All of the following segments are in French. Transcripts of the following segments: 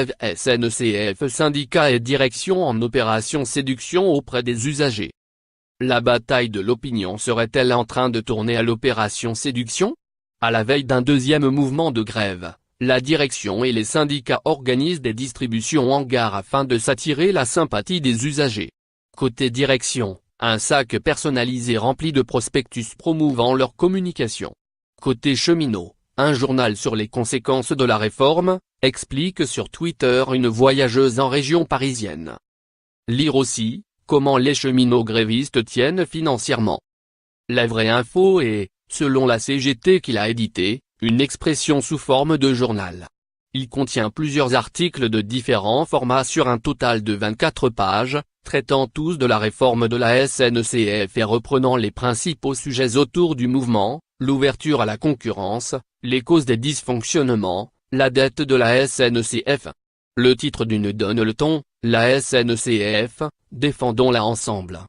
SNCF syndicats et direction en opération séduction auprès des usagers. La bataille de l'opinion serait-elle en train de tourner à l'opération séduction? À la veille d'un deuxième mouvement de grève, la direction et les syndicats organisent des distributions en gare afin de s'attirer la sympathie des usagers. Côté direction, un sac personnalisé rempli de prospectus promouvant leur communication. Côté cheminots, un journal sur les conséquences de la réforme, explique sur Twitter une voyageuse en région parisienne. Lire aussi, comment les cheminots grévistes tiennent financièrement. La vraie info est, selon la CGT qui l'a édité, une expression sous forme de journal. Il contient plusieurs articles de différents formats sur un total de 24 pages, traitant tous de la réforme de la SNCF et reprenant les principaux sujets autour du mouvement, l'ouverture à la concurrence, les causes des dysfonctionnements, la dette de la SNCF. Le titre d'une donne le ton, la SNCF, défendons-la ensemble.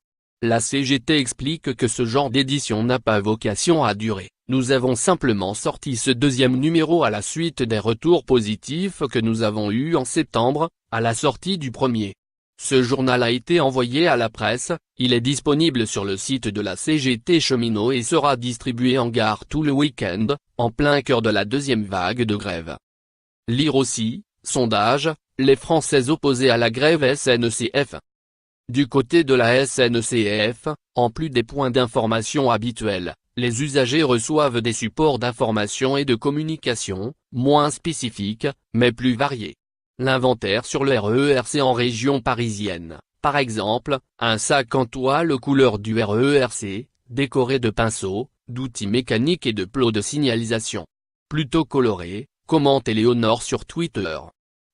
La CGT explique que ce genre d'édition n'a pas vocation à durer. Nous avons simplement sorti ce deuxième numéro à la suite des retours positifs que nous avons eus en septembre, à la sortie du premier. Ce journal a été envoyé à la presse, il est disponible sur le site de la CGT Cheminots et sera distribué en gare tout le week-end, en plein cœur de la deuxième vague de grève. Lire aussi, sondage, les Français opposés à la grève SNCF. Du côté de la SNCF, en plus des points d'information habituels, les usagers reçoivent des supports d'information et de communication, moins spécifiques, mais plus variés. L'inventaire sur le RERC en région parisienne, par exemple, un sac en toile couleur du RERC, décoré de pinceaux, d'outils mécaniques et de plots de signalisation. Plutôt coloré, commente Éléonore sur Twitter.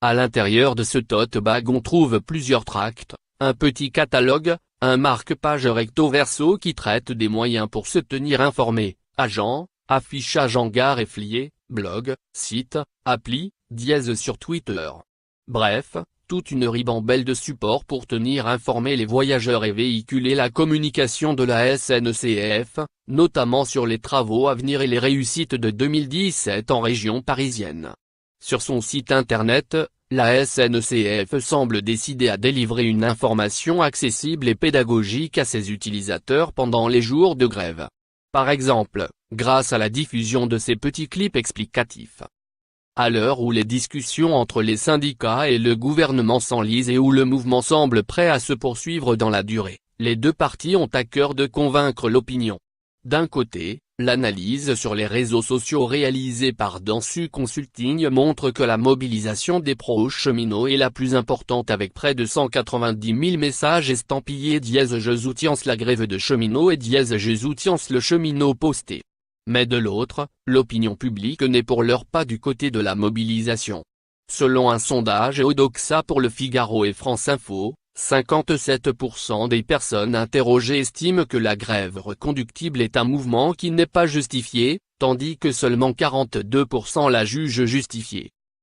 À l'intérieur de ce tote bag on trouve plusieurs tracts, un petit catalogue, un marque-page recto verso qui traite des moyens pour se tenir informé, agents, affichage en gare et fliés, blog, site, appli, dièse sur Twitter. Bref, toute une ribambelle de supports pour tenir informés les voyageurs et véhiculer la communication de la SNCF, notamment sur les travaux à venir et les réussites de 2017 en région parisienne. Sur son site internet, la SNCF semble décidée à délivrer une information accessible et pédagogique à ses utilisateurs pendant les jours de grève. Par exemple, grâce à la diffusion de ces petits clips explicatifs. À l'heure où les discussions entre les syndicats et le gouvernement s'enlisent et où le mouvement semble prêt à se poursuivre dans la durée, les deux parties ont à cœur de convaincre l'opinion. D'un côté, l'analyse sur les réseaux sociaux réalisée par Dansu Consulting montre que la mobilisation des pro-cheminots est la plus importante avec près de 190 000 messages estampillés je soutiens la grève de cheminots et je soutiens le cheminot posté. Mais de l'autre, l'opinion publique n'est pour l'heure pas du côté de la mobilisation. Selon un sondage Odoxa pour Le Figaro et France Info, 57% des personnes interrogées estiment que la grève reconductible est un mouvement qui n'est pas justifié, tandis que seulement 42% la jugent justifiée.